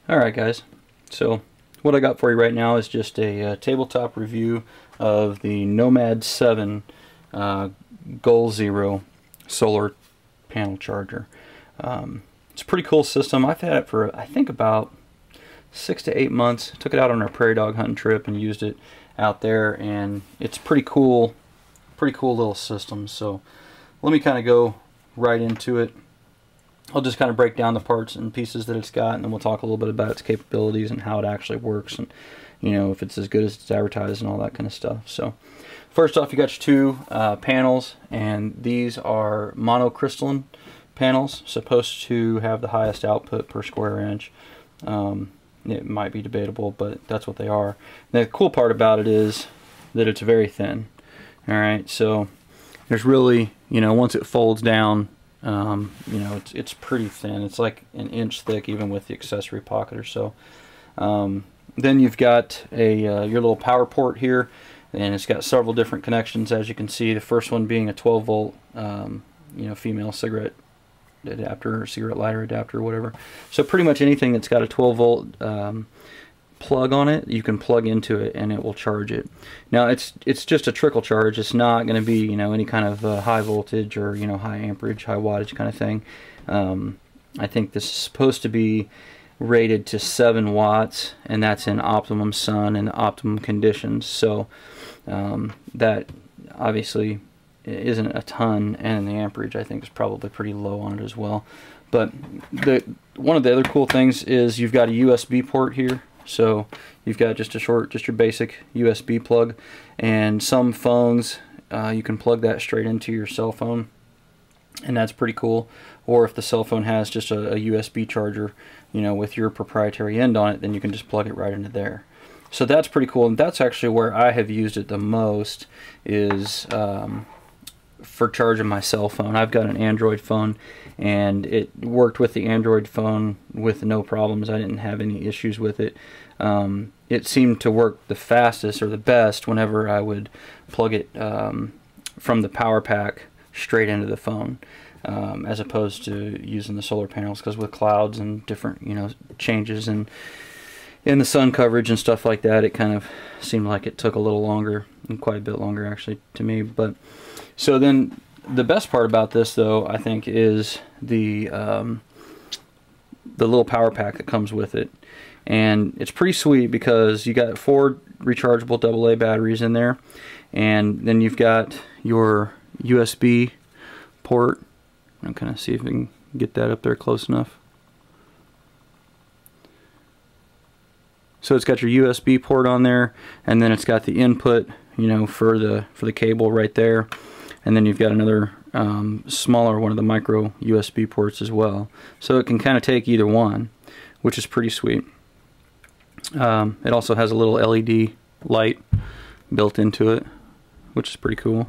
Alright guys, so what I got for you right now is just a tabletop review of the Nomad 7 Goal Zero solar panel charger. It's a pretty cool system. I've had it for I think about 6 to 8 months. Took it out on our prairie dog hunting trip and used it out there, and it's pretty cool little system. So let me kind of go right into it. I'll just kind of break down the parts and pieces that it's got, and then we'll talk a little bit about its capabilities and how it actually works, and you know, if it's as good as it's advertised and all that kind of stuff. So first off, you got your two panels, and these are monocrystalline panels, supposed to have the highest output per square inch. It might be debatable, but that's what they are. And the cool part about it is that it's very thin. Alright, so there's really, you know, once it folds down, you know, it's pretty thin. It's like an inch thick, even with the accessory pocket or so. Then you've got your little power port here, and it's got several different connections, as you can see. The first one being a 12 volt, you know, female cigarette adapter, or cigarette lighter adapter, or whatever. So pretty much anything that's got a 12 volt plug on it, you can plug into it and it will charge it. Now it's just a trickle charge. It's not going to be, you know, any kind of high voltage or, you know, high amperage, high wattage kind of thing. I think this is supposed to be rated to 7 watts, and that's in optimum sun and optimum conditions. So that obviously isn't a ton, and the amperage I think is probably pretty low on it as well. But one of the other cool things is you've got a USB port here. So you've got just your basic USB plug, and some phones you can plug that straight into your cell phone, and that's pretty cool. Or if the cell phone has just a USB charger, you know, with your proprietary end on it, then you can just plug it right into there. So that's pretty cool, and that's actually where I have used it the most, is for charging my cell phone. I've got an Android phone, and it worked with the Android phone with no problems. I didn't have any issues with it. It seemed to work the fastest or the best whenever I would plug it from the power pack straight into the phone, as opposed to using the solar panels, because with clouds and different, you know, changes in the sun coverage and stuff like that, it kind of seemed like it took a little longer, and quite a bit longer actually to me. But so then the best part about this, though, I think, is the little power pack that comes with it. And it's pretty sweet because you got 4 rechargeable AA batteries in there, and then you've got your USB port. I'm kind of see if we can get that up there close enough. So it's got your USB port on there, and then it's got the input, you know, for the cable right there. And then you've got another smaller one of the micro USB ports as well. So it can kind of take either one, which is pretty sweet. It also has a little LED light built into it, which is pretty cool.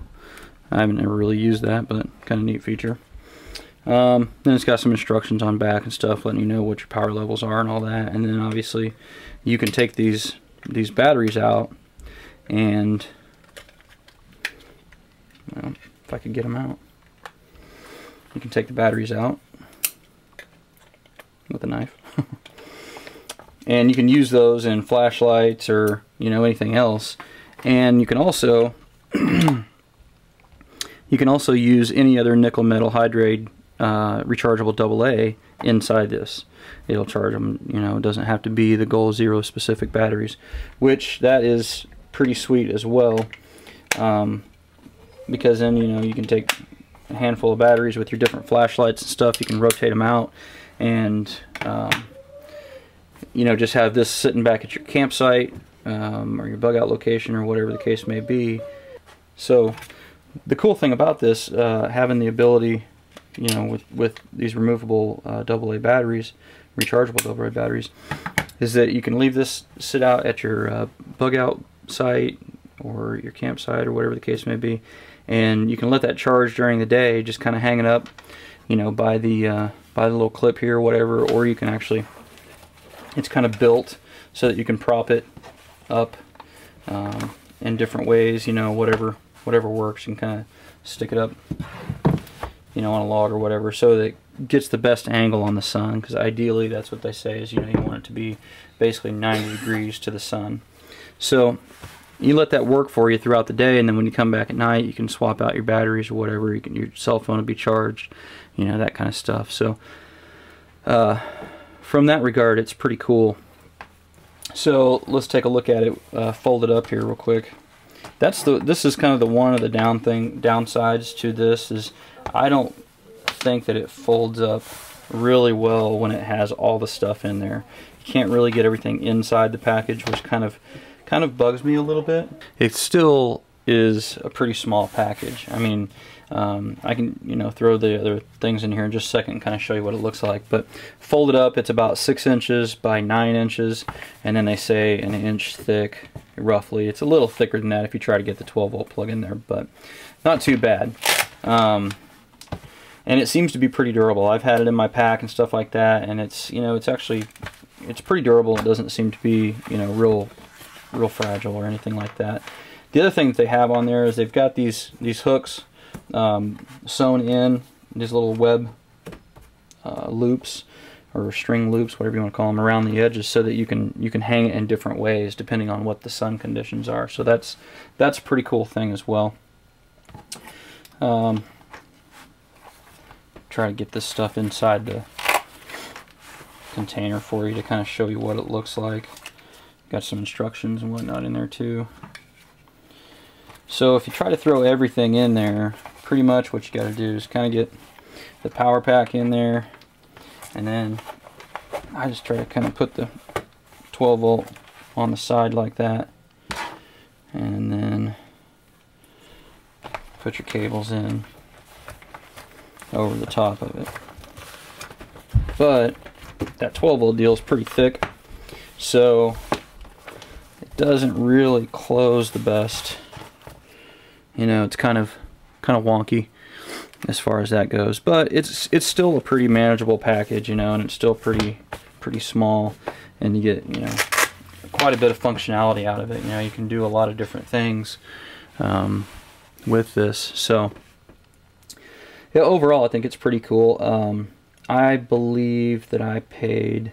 I haven't ever really used that, but kind of neat feature. Then it's got some instructions on back and stuff, letting you know what your power levels are and all that. And then obviously you can take these batteries out, and well, if I could get them out, you can take the batteries out with a knife. And you can use those in flashlights or, you know, anything else. And you can also use any other nickel metal hydride rechargeable AA inside this. It'll charge them. You know, it doesn't have to be the Goal Zero specific batteries, which that is pretty sweet as well. Because then, you know, you can take a handful of batteries with your different flashlights and stuff. You can rotate them out, and you know, just have this sitting back at your campsite or your bug out location, or whatever the case may be. So the cool thing about this, having the ability, you know, with these removable AA batteries, rechargeable AA batteries, is that you can leave this sit out at your bug out site or your campsite or whatever the case may be, and you can let that charge during the day, just kind of hanging up, you know, by the little clip here or whatever. Or you can actually, it's kind of built so that you can prop it up in different ways, you know, whatever works. You can kind of stick it up, you know, on a log or whatever, so that gets the best angle on the sun, because ideally that's what they say is, you know, you want it to be basically 90 degrees to the sun. So you let that work for you throughout the day, and then when you come back at night, you can swap out your batteries or whatever. Your cell phone will be charged, you know, that kind of stuff. So from that regard, it's pretty cool. So let's take a look at it. Fold it up here real quick. This is kind of the one of the downsides to this is I don't think that it folds up really well when it has all the stuff in there. You can't really get everything inside the package, which kind of bugs me a little bit. It still is a pretty small package. I mean, I can, you know, throw the other things in here in just a second and kind of show you what it looks like. But folded up, it's about 6 inches by 9 inches, and then they say an inch thick, roughly. It's a little thicker than that if you try to get the 12-volt plug in there, but not too bad. And it seems to be pretty durable. I've had it in my pack and stuff like that, and it's, you know, it's pretty durable. It doesn't seem to be, you know, real fragile or anything like that. The other thing that they have on there is they've got these hooks sewn in, these little web loops or string loops, whatever you want to call them, around the edges, so that you can hang it in different ways depending on what the sun conditions are. So that's a pretty cool thing as well. Try to get this stuff inside the container for you to kind of show you what it looks like. Got some instructions and whatnot in there too. So if you try to throw everything in there, pretty much what you got to do is kind of get the power pack in there, and then I just try to kind of put the 12-volt on the side like that, and then put your cables in over the top of it. But that 12-volt deal is pretty thick, so it doesn't really close the best. You know, it's kind of wonky as far as that goes, but it's still a pretty manageable package, you know, and it's still pretty small, and you get, you know, quite a bit of functionality out of it. You know, you can do a lot of different things with this. So yeah, overall I think it's pretty cool. I believe that I paid,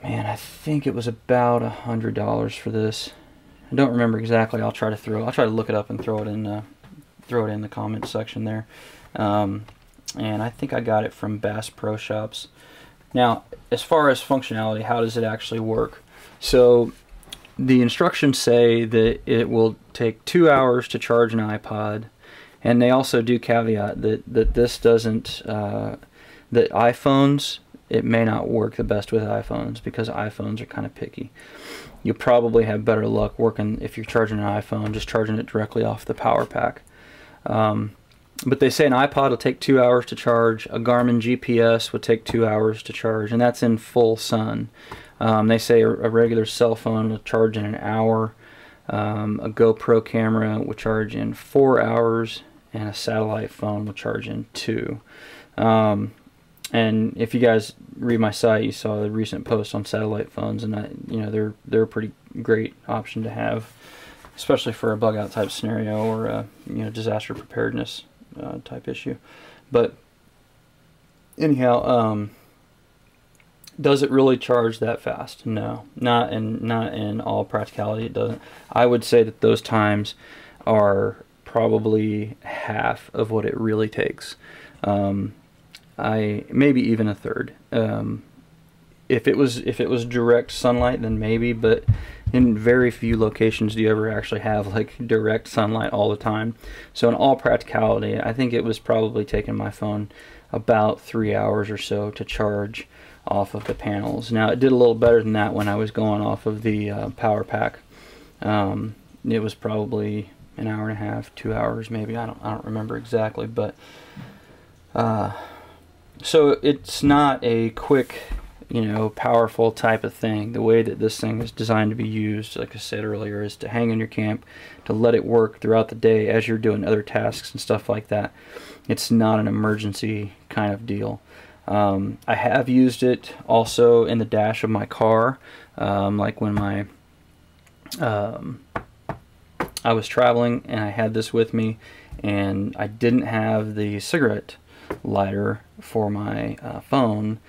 man, I think it was about $100 for this. I don't remember exactly. I'll try to look it up and throw it in the comment section there. And I think I got it from Bass Pro Shops. Now, as far as functionality, how does it actually work? So the instructions say that it will take 2 hours to charge an iPod, and they also do caveat that this doesn't, that iPhones, it may not work the best with iPhones, because iPhones are kind of picky. You'll probably have better luck working, if you're charging an iPhone, just charging it directly off the power pack. But they say an iPod will take 2 hours to charge, a Garmin GPS would take 2 hours to charge, and that's in full sun. They say a regular cell phone will charge in an hour, a GoPro camera will charge in 4 hours, and a satellite phone will charge in 2. And if you guys read my site, you saw the recent post on satellite phones, and you know, they're a pretty great option to have, especially for a bug out type scenario or a, you know, disaster preparedness type issue. But anyhow, does it really charge that fast? No, not in all practicality. It doesn't. I would say that those times are probably half of what it really takes. Maybe even a third. If it was direct sunlight, then maybe, but in very few locations do you ever actually have like direct sunlight all the time. So in all practicality, I think it was probably taking my phone about 3 hours or so to charge off of the panels. Now it did a little better than that when I was going off of the power pack. It was probably an hour and a half, 2 hours maybe. I don't remember exactly, but so it's not a quick, you know, powerful type of thing. The way that this thing is designed to be used, like I said earlier, is to hang in your camp, to let it work throughout the day as you're doing other tasks and stuff like that. It's not an emergency kind of deal. I have used it also in the dash of my car, like when I was traveling and I had this with me, and I didn't have the cigarette lighter for my phone,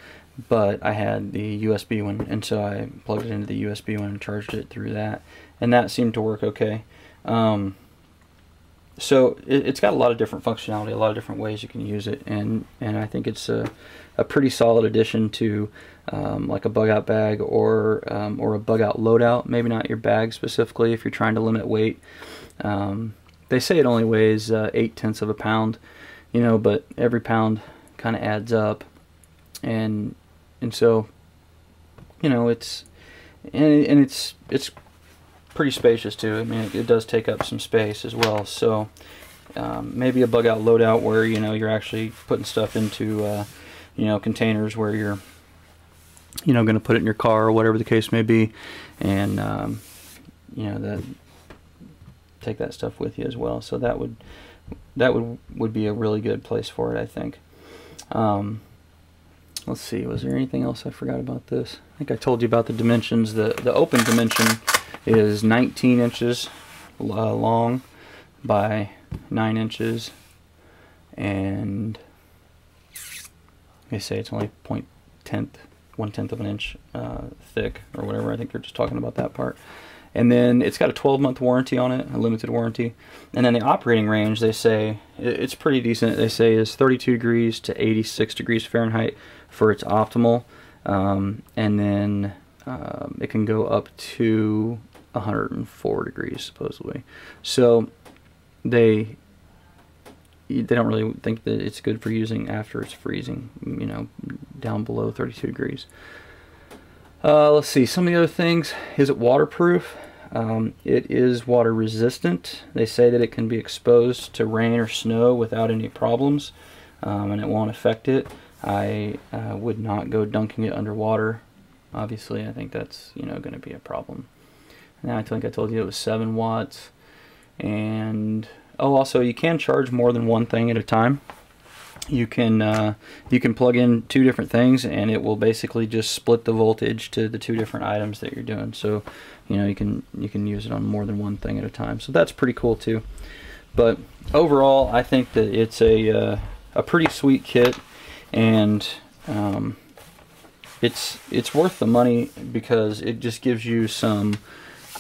but I had the USB one, and so I plugged it into the USB one and charged it through that, and that seemed to work okay. So it's got a lot of different functionality, a lot of different ways you can use it, and I think it's a pretty solid addition to like a bug out bag or a bug out loadout. Maybe not your bag specifically if you're trying to limit weight. They say it only weighs 0.8 of a pound, you know, but every pound kind of adds up, and so, you know, it's pretty spacious too. I mean, it does take up some space as well. So maybe a bug out loadout where, you know, you're actually putting stuff into you know, containers where you're, you know, going to put it in your car or whatever the case may be, and you know, take that stuff with you as well. So that would be a really good place for it, I think. Let's see, was there anything else I forgot about this? I think I told you about the dimensions. The open dimension is 19 inches long by 9 inches, and they say it's only 1/10 of an inch thick or whatever. I think they're just talking about that part. And then it's got a 12-month warranty on it, a limited warranty. And then the operating range, they say, it's pretty decent. They say is 32 degrees to 86 degrees Fahrenheit for its optimal. And then it can go up to 104 degrees, supposedly. So they don't really think that it's good for using after it's freezing, you know, down below 32 degrees. Let's see, some of the other things. Is it waterproof? It is water resistant. They say that it can be exposed to rain or snow without any problems, and it won't affect it. I would not go dunking it underwater. Obviously, I think that's, you know, going to be a problem. Now, I think I told you it was 7 watts. And oh, also, you can charge more than one thing at a time. You can plug in 2 different things, and it will basically just split the voltage to the 2 different items that you're doing. So, you know, you can use it on more than one thing at a time. So that's pretty cool too. But overall, I think that it's a pretty sweet kit, and it's worth the money because it just gives you some,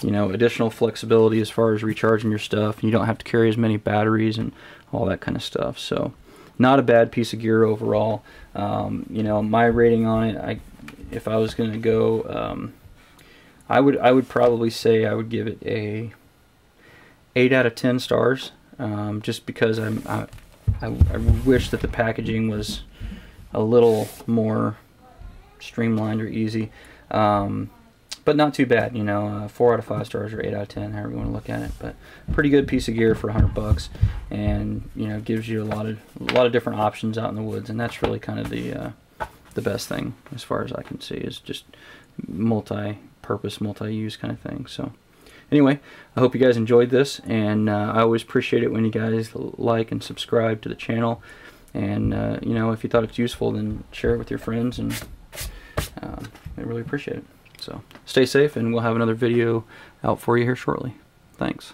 you know, additional flexibility as far as recharging your stuff. You don't have to carry as many batteries and all that kind of stuff. So not a bad piece of gear overall. You know, my rating on it, if I was going to go, I would probably say I would give it a 8 out of 10 stars, just because I wish that the packaging was a little more streamlined or easy, but not too bad, you know. 4 out of 5 stars or 8 out of 10, however you want to look at it. But pretty good piece of gear for $100, and, you know, gives you a lot of different options out in the woods, and that's really kind of the best thing as far as I can see, is just multi-purpose, multi-use kind of thing. So anyway, I hope you guys enjoyed this, and I always appreciate it when you guys like and subscribe to the channel, and you know, if you thought it's useful, then share it with your friends, and I really appreciate it. So stay safe, and we'll have another video out for you here shortly. Thanks.